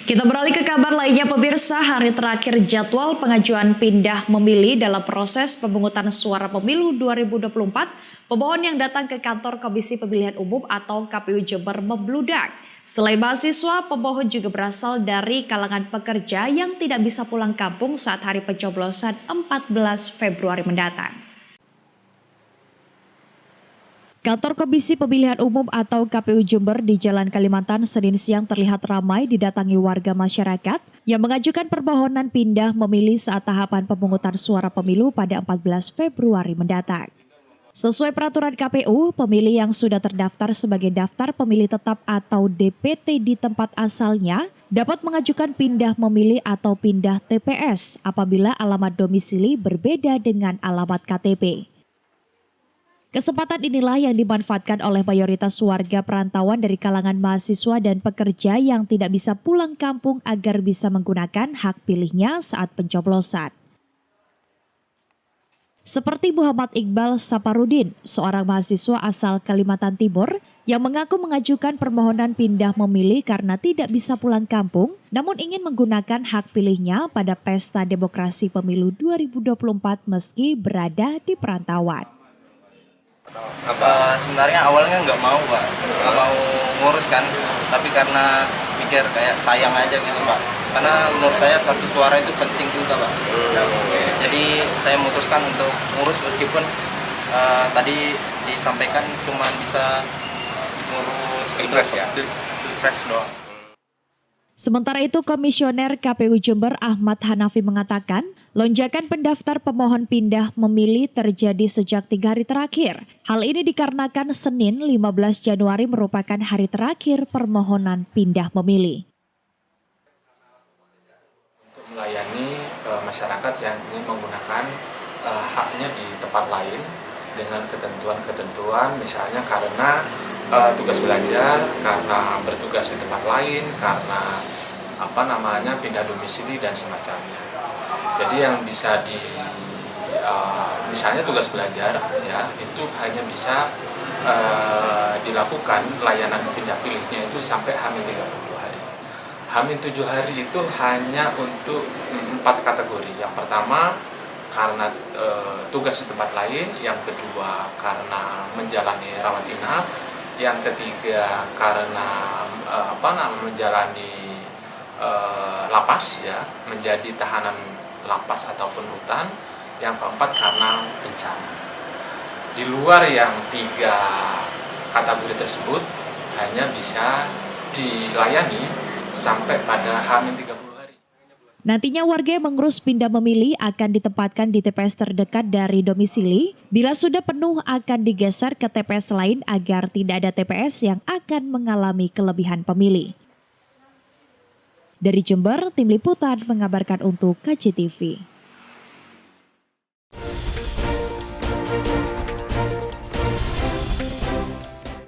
Kita beralih ke kabar lainnya pemirsa, hari terakhir jadwal pengajuan pindah memilih dalam proses pemungutan suara pemilu 2024, pemohon yang datang ke kantor Komisi Pemilihan Umum atau KPU Jember membludak. Selain mahasiswa, pemohon juga berasal dari kalangan pekerja yang tidak bisa pulang kampung saat hari pencoblosan 14 Februari mendatang. Kantor Komisi Pemilihan Umum atau KPU Jember di Jalan Kalimantan Senin siang terlihat ramai didatangi warga masyarakat yang mengajukan permohonan pindah memilih saat tahapan pemungutan suara pemilu pada 14 Februari mendatang. Sesuai peraturan KPU, pemilih yang sudah terdaftar sebagai daftar pemilih tetap atau DPT di tempat asalnya dapat mengajukan pindah memilih atau pindah TPS apabila alamat domisili berbeda dengan alamat KTP. Kesempatan inilah yang dimanfaatkan oleh mayoritas warga perantauan dari kalangan mahasiswa dan pekerja yang tidak bisa pulang kampung agar bisa menggunakan hak pilihnya saat pencoblosan. Seperti Muhammad Iqbal Saparudin, seorang mahasiswa asal Kalimantan Timur yang mengaku mengajukan permohonan pindah memilih karena tidak bisa pulang kampung, namun ingin menggunakan hak pilihnya pada pesta demokrasi pemilu 2024 meski berada di perantauan. Sebenarnya awalnya nggak mau ngurus kan, tapi karena pikir kayak sayang aja gitu Pak, karena menurut saya satu suara itu penting juga Pak. Jadi saya memutuskan untuk ngurus meskipun tadi disampaikan cuma bisa ngurus pilpres doang. Sementara itu, Komisioner KPU Jember Ahmad Hanafi mengatakan, lonjakan pendaftar pemohon pindah memilih terjadi sejak 3 hari terakhir. Hal ini dikarenakan Senin 15 Januari merupakan hari terakhir permohonan pindah memilih. Untuk melayani masyarakat yang ingin menggunakan haknya di tempat lain dengan ketentuan-ketentuan, misalnya karena tugas belajar, karena bertugas di tempat lain, karena pindah domisili dan semacamnya. Jadi yang bisa misalnya tugas belajar ya itu hanya bisa dilakukan layanan pindah pilihnya itu sampai H-30 hari. H-7 hari itu hanya untuk 4 kategori. Yang pertama karena tugas di tempat lain, yang kedua karena menjalani rawat inap, yang ketiga karena menjalani lapas ya, menjadi tahanan lapas ataupun rutan, yang keempat karena bencana. Di luar yang 3 kategori tersebut hanya bisa dilayani sampai pada H-30 hari. Nantinya warga yang mengurus pindah memilih akan ditempatkan di TPS terdekat dari domisili. Bila sudah penuh akan digeser ke TPS lain agar tidak ada TPS yang akan mengalami kelebihan pemilih. Dari Jember, Tim Liputan mengabarkan untuk KCTV.